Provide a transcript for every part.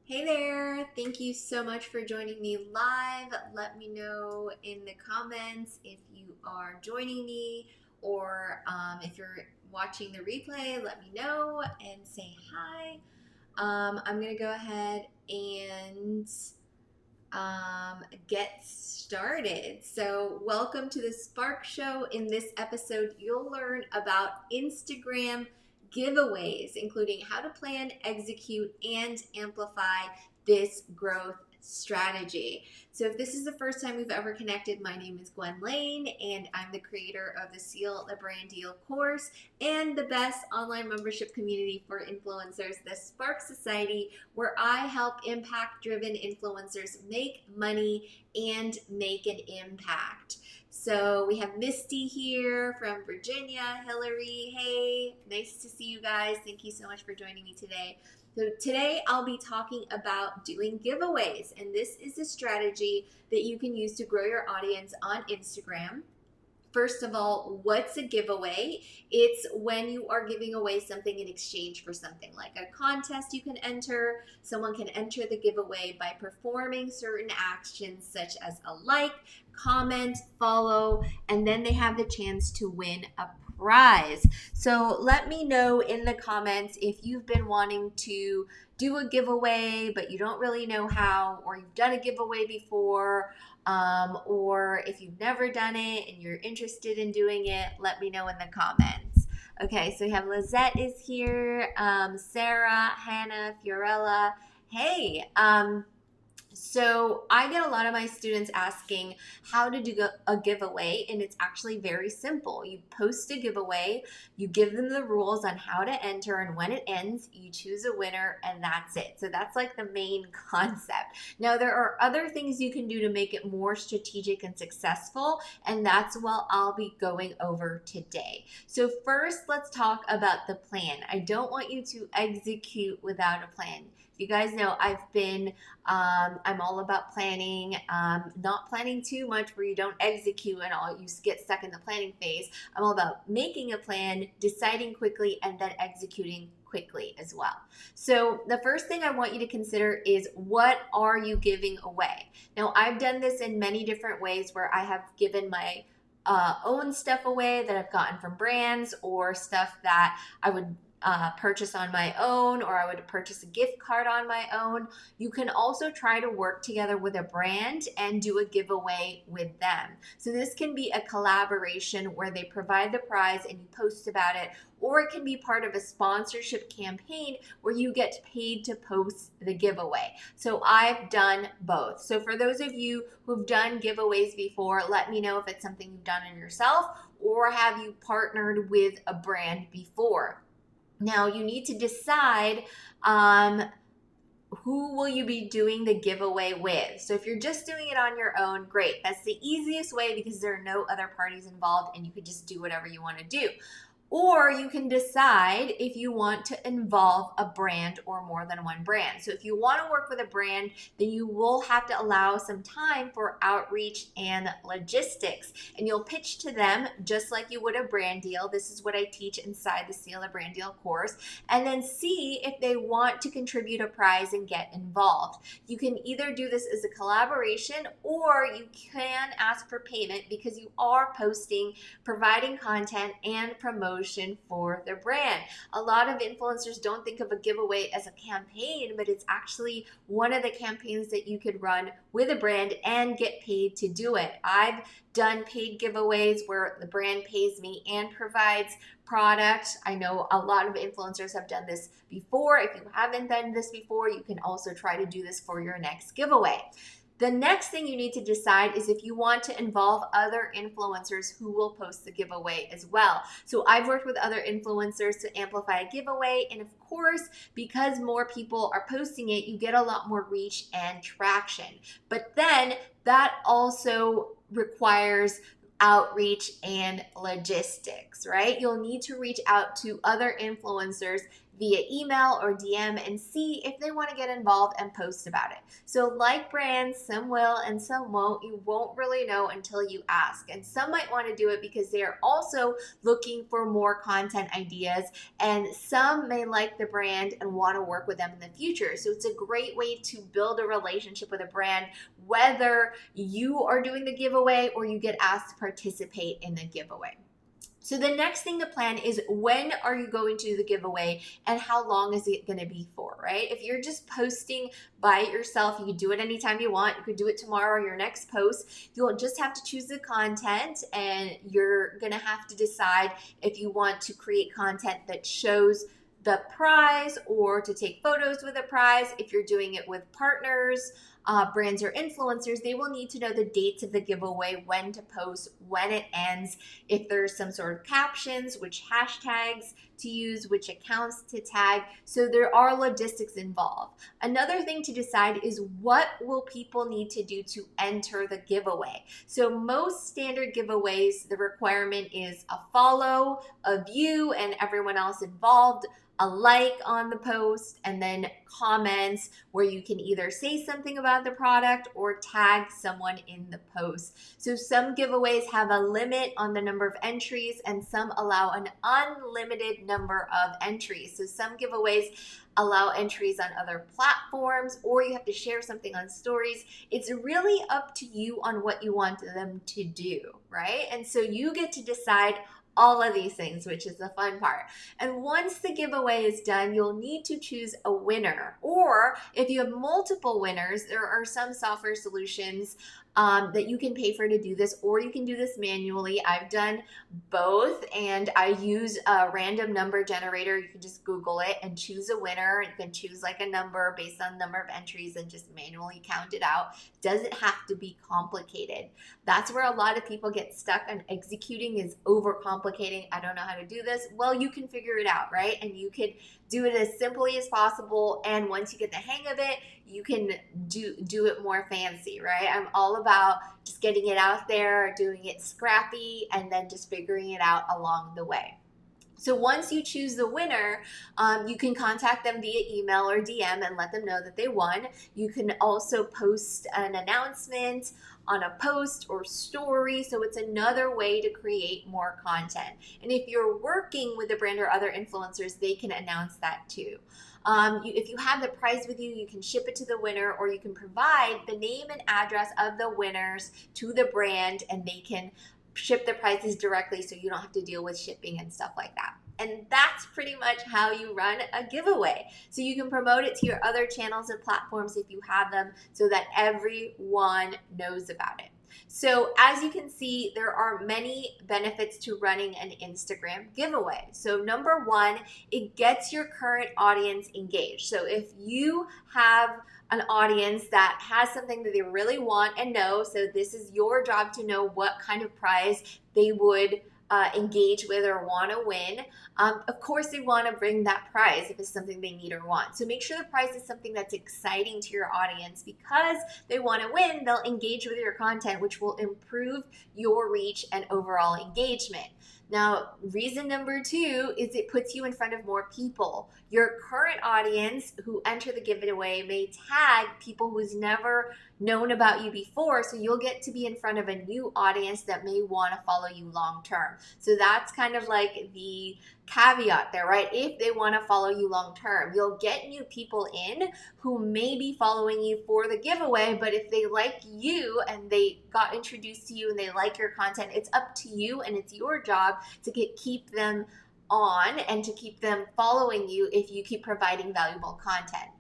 Hey there, thank you so much for joining me live. Let me know in the comments if you are joining me or if you're watching the replay, let me know and say hi. I'm going to go ahead and get started. So, welcome to the Spark Show. In this episode, you'll learn about Instagram giveaways, including how to plan, execute, and amplify this growth strategy. So, if this is the first time we've ever connected, my name is Gwen Lane, and I'm the creator of the Seal the Brand Deal course and the best online membership community for influencers, the Spark Society, where I help impact driven influencers make money and make an impact. So we have Misty here from Virginia, Hillary. Hey, nice to see you guys. Thank you so much for joining me today. So today I'll be talking about doing giveaways, and this is a strategy that you can use to grow your audience on Instagram. First of all, what's a giveaway? It's when you are giving away something in exchange for something, like a contest you can enter. Someone can enter the giveaway by performing certain actions such as a like, comment, follow, and then they have the chance to win a prize. So let me know in the comments if you've been wanting to do a giveaway, but you don't really know how, or you've done a giveaway before, or if you've never done it and you're interested in doing it, let me know in the comments. Okay, so we have Lizette is here, Sarah, Hannah, Fiorella. Hey, so I get a lot of my students asking how to do a giveaway, and it's actually very simple. You post a giveaway, you give them the rules on how to enter, and when it ends, you choose a winner, and that's it. So that's like the main concept. Now, there are other things you can do to make it more strategic and successful, and that's what I'll be going over today. So first, let's talk about the plan. I don't want you to execute without a plan. You guys know I'm all about planning, not planning too much where you don't execute and you get stuck in the planning phase. I'm all about making a plan, deciding quickly, and then executing quickly as well. So the first thing I want you to consider is, what are you giving away? Now, I've done this in many different ways where I have given my own stuff away that I've gotten from brands, or stuff that I would purchase on my own, or I would purchase a gift card on my own. You can also try to work together with a brand and do a giveaway with them. So this can be a collaboration where they provide the prize and you post about it, or it can be part of a sponsorship campaign where you get paid to post the giveaway. So I've done both. So for those of you who've done giveaways before, let me know if it's something you've done on yourself, or have you partnered with a brand before. Now, you need to decide who will you be doing the giveaway with. So if you're just doing it on your own, great. That's the easiest way because there are no other parties involved and you can just do whatever you want to do. Or you can decide if you want to involve a brand or more than one brand. So if you want to work with a brand, then you will have to allow some time for outreach and logistics. And you'll pitch to them just like you would a brand deal. This is what I teach inside the Seal the Brand Deal course. And then see if they want to contribute a prize and get involved. You can either do this as a collaboration, or you can ask for payment because you are posting, providing content, and promoting for their brand. A lot of influencers don't think of a giveaway as a campaign, but it's actually one of the campaigns that you could run with a brand and get paid to do it. I've done paid giveaways where the brand pays me and provides product. I know a lot of influencers have done this before. If you haven't done this before, you can also try to do this for your next giveaway. The next thing you need to decide is if you want to involve other influencers who will post the giveaway as well. So I've worked with other influencers to amplify a giveaway, and of course, because more people are posting it, you get a lot more reach and traction. But then that also requires outreach and logistics, right? You'll need to reach out to other influencers, via email or DM and see if they want to get involved and post about it. So like brands, some will and some won't. You won't really know until you ask. And some might want to do it because they are also looking for more content ideas, and some may like the brand and want to work with them in the future. So it's a great way to build a relationship with a brand, whether you are doing the giveaway or you get asked to participate in the giveaway. So the next thing to plan is, when are you going to do the giveaway and how long is it going to be for, right? If you're just posting by yourself, you can do it anytime you want. You could do it tomorrow or your next post. You'll just have to choose the content, and you're going to have to decide if you want to create content that shows the prize or to take photos with a prize. If you're doing it with partners, brands or influencers, they will need to know the dates of the giveaway, when to post, when it ends, if there's some sort of captions, which hashtags to use, which accounts to tag. So there are logistics involved. Another thing to decide is, what will people need to do to enter the giveaway? So most standard giveaways, the requirement is a follow of you and everyone else involved, a like on the post, and then comments where you can either say something about the product or tag someone in the post. So some giveaways have a limit on the number of entries, and some allow an unlimited number of entries. So some giveaways allow entries on other platforms, or you have to share something on stories. It's really up to you on what you want them to do, right? And so you get to decide all of these things, which is the fun part. And once the giveaway is done, you'll need to choose a winner. Or if you have multiple winners, there are some software solutions that you can pay for to do this, or you can do this manually. I've done both, and I use a random number generator. You can just Google it and choose a winner. You can choose like a number based on the number of entries and just manually count it out. Doesn't have to be complicated. That's where a lot of people get stuck on executing, is overcomplicating. I don't know how to do this. Well, you can figure it out, right? And you could do it as simply as possible. And once you get the hang of it, you can do it more fancy, right? I'm all about just getting it out there, doing it scrappy, and then just figuring it out along the way. So once you choose the winner, you can contact them via email or DM and let them know that they won. You can also post an announcement on a post or story. So it's another way to create more content. And if you're working with a brand or other influencers, they can announce that too. If you have the prize with you, you can ship it to the winner, or you can provide the name and address of the winners to the brand, and they can ship the prizes directly, so you don't have to deal with shipping and stuff like that. And that's pretty much how you run a giveaway. So you can promote it to your other channels and platforms if you have them, so that everyone knows about it. So as you can see, there are many benefits to running an Instagram giveaway. So number one, it gets your current audience engaged. So if you have an audience that has something that they really want and know, so this is your job to know what kind of prize they would engage with or want to win. Of course, they want to bring that prize if it's something they need or want. So make sure the prize is something that's exciting to your audience, because they want to win. They'll engage with your content, which will improve your reach and overall engagement. Now, reason number two is it puts you in front of more people. Your current audience who enter the giveaway may tag people who's never known about you before, so you'll get to be in front of a new audience that may want to follow you long term. So that's kind of like the caveat there, right? If they want to follow you long term, you'll get new people in who may be following you for the giveaway, but if they like you and they got introduced to you and they like your content, it's up to you, and it's your job to keep them on and to keep them following you if you keep providing valuable content.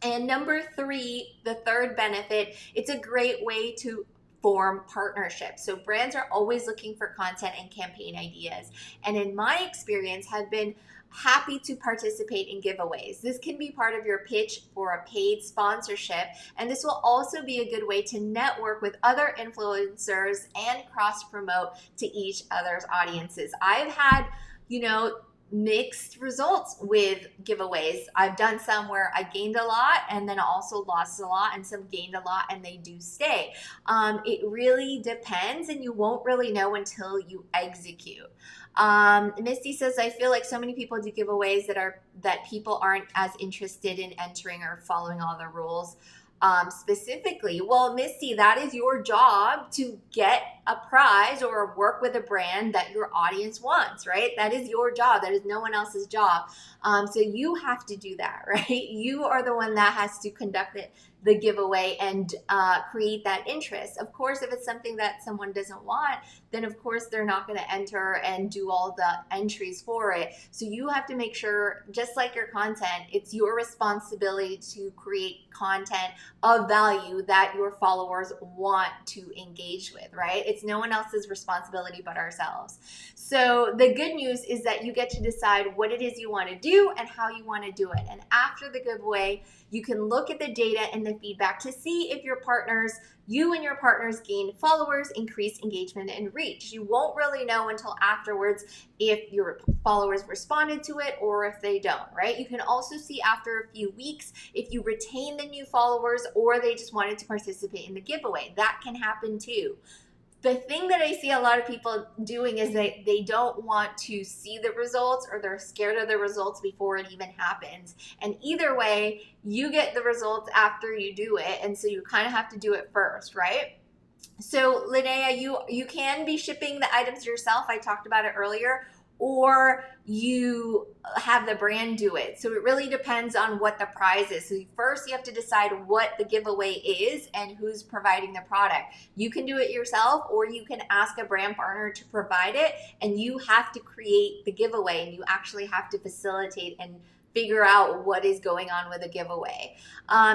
And number three, the third benefit, it's a great way to form partnerships. So brands are always looking for content and campaign ideas, and in my experience have been happy to participate in giveaways. This can be part of your pitch for a paid sponsorship, and this will also be a good way to network with other influencers and cross promote to each other's audiences. I've had, mixed results with giveaways. I've done some where I gained a lot and then also lost a lot, and some gained a lot and they do stay. It really depends, and you won't really know until you execute. Misty says, I feel like so many people do giveaways that people aren't as interested in entering or following all the rules. Specifically, well, Misty, that is your job to get a prize or work with a brand that your audience wants, right? That is your job. That is no one else's job. So you have to do that, right? You are the one that has to conduct the giveaway and create that interest. Of course, if it's something that someone doesn't want, then of course they're not going to enter and do all the entries for it. So you have to make sure, just like your content, it's your responsibility to create content of value that your followers want to engage with, right? It's no one else's responsibility but ourselves. So the good news is that you get to decide what it is you want to do and how you want to do it. And after the giveaway, you can look at the data and the feedback to see if you and your partners gain followers, increase engagement, and reach. You won't really know until afterwards if your followers responded to it or if they don't, right? You can also see after a few weeks if you retain the new followers or they just wanted to participate in the giveaway. That can happen too. The thing that I see a lot of people doing is that they don't want to see the results, or they're scared of the results before it even happens. And either way, you get the results after you do it, and so you kind of have to do it first, right? So Linnea, you can be shipping the items yourself. I talked about it earlier. Or you have the brand do it. So it really depends on what the prize is. So first you have to decide what the giveaway is and who's providing the product. You can do it yourself, or you can ask a brand partner to provide it, and you have to create the giveaway, and you actually have to facilitate and figure out what is going on with a giveaway.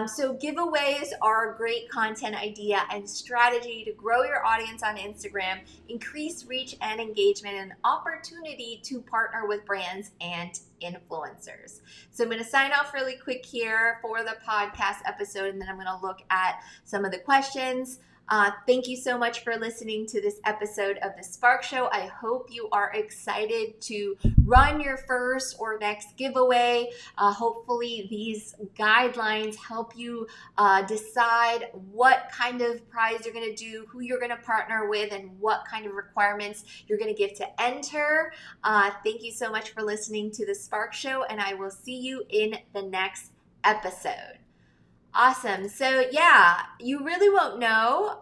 So giveaways are a great content idea and strategy to grow your audience on Instagram, increase reach and engagement, and an opportunity to partner with brands and influencers. So I'm going to sign off really quick here for the podcast episode, and then I'm going to look at some of the questions. Thank you so much for listening to this episode of The Spark Show. I hope you are excited to run your first or next giveaway. Hopefully these guidelines help you decide what kind of prize you're going to do, who you're going to partner with, and what kind of requirements you're going to give to enter. Thank you so much for listening to The Spark Show, and I will see you in the next episode. Awesome. So yeah, you really won't know.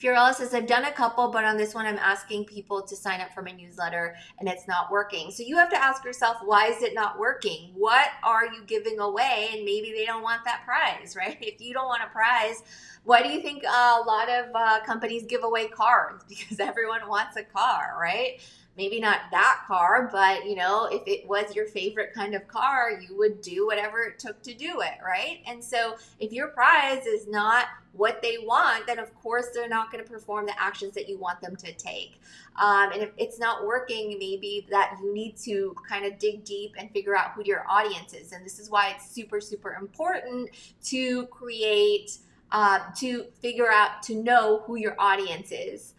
Fiorella says, I've done a couple, but on this one, I'm asking people to sign up for my newsletter and it's not working. So you have to ask yourself, why is it not working? What are you giving away? And maybe they don't want that prize, right? If you don't want a prize, why do you think a lot of companies give away cars? Because everyone wants a car, right? Maybe not that car, but if it was your favorite kind of car, you would do whatever it took to do it, right? And so if your prize is not what they want, then of course they're not going to perform the actions that you want them to take. And if it's not working, maybe that you need to kind of dig deep and figure out who your audience is. And this is why it's super, super important to create, to know who your audience is.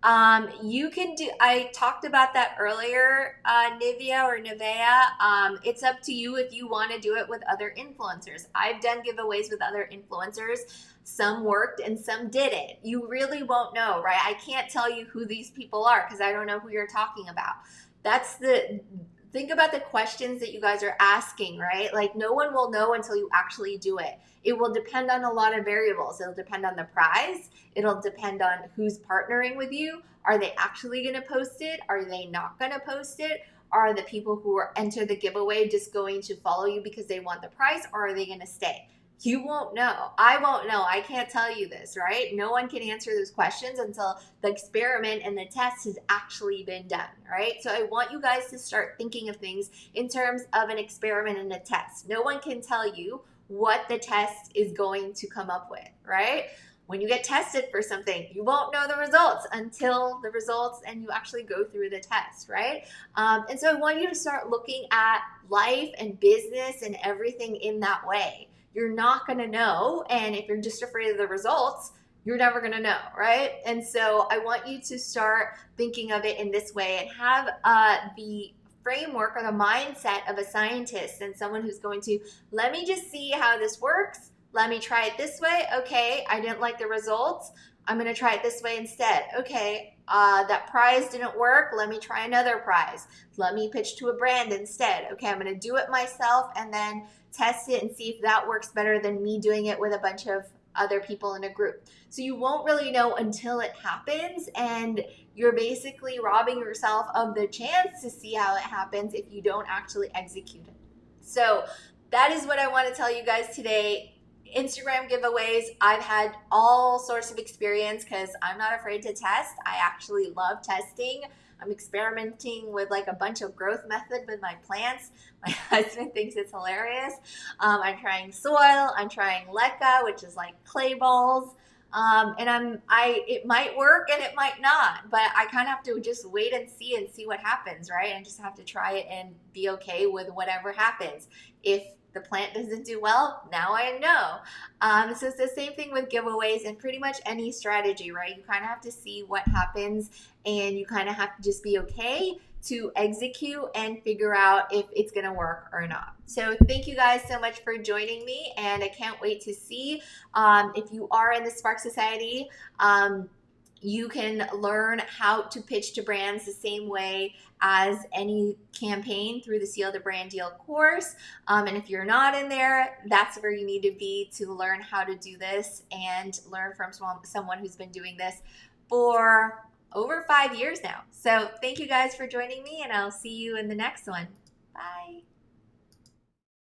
I talked about that earlier, Nivea. It's up to you if you want to do it with other influencers. I've done giveaways with other influencers. Some worked and some didn't. You really won't know, right? I can't tell you who these people are because I don't know who you're talking about. Think about the questions that you guys are asking, right? Like no one will know until you actually do it. It will depend on a lot of variables. It'll depend on the prize. It'll depend on who's partnering with you. Are they actually going to post it? Are they not going to post it? Are the people who enter the giveaway just going to follow you because they want the prize, or are they going to stay? You won't know. I won't know. I can't tell you this, right? No one can answer those questions until the experiment and the test has actually been done, right? So I want you guys to start thinking of things in terms of an experiment and a test. No one can tell you what the test is going to come up with, right? When you get tested for something, you won't know the results until the results and you actually go through the test, right? And so I want you to start looking at life and business and everything in that way. You're not going to know. And if you're just afraid of the results, you're never going to know, right? And so I want you to start thinking of it in this way and have the framework or the mindset of a scientist and someone who's going to, let me just see how this works. Let me try it this way. Okay, I didn't like the results. I'm going to try it this way instead. Okay, that prize didn't work. Let me try another prize. Let me pitch to a brand instead. Okay, I'm going to do it myself and then test it and see if that works better than me doing it with a bunch of other people in a group. So you won't really know until it happens, and you're basically robbing yourself of the chance to see how it happens if you don't actually execute it. So that is what I want to tell you guys today. Instagram giveaways, I've had all sorts of experience because I'm not afraid to test. I actually love testing. I'm experimenting with like a bunch of growth method with my plants. My husband thinks it's hilarious. I'm trying soil. I'm trying leca, which is like clay balls. And it might work and it might not, but I kind of have to just wait and see what happens, right? And just have to try it and be okay with whatever happens. If the plant doesn't do well, now I know. So it's the same thing with giveaways and pretty much any strategy, right? You kind of have to see what happens and you kind of have to just be okay to execute and figure out if it's going to work or not. So thank you guys so much for joining me, and I can't wait to see if you are in the Spark Society. You can learn how to pitch to brands the same way as any campaign through the Seal the Brand Deal course. And if you're not in there, that's where you need to be to learn how to do this and learn from someone who's been doing this for over 5 years now. So thank you guys for joining me, and I'll see you in the next one. Bye.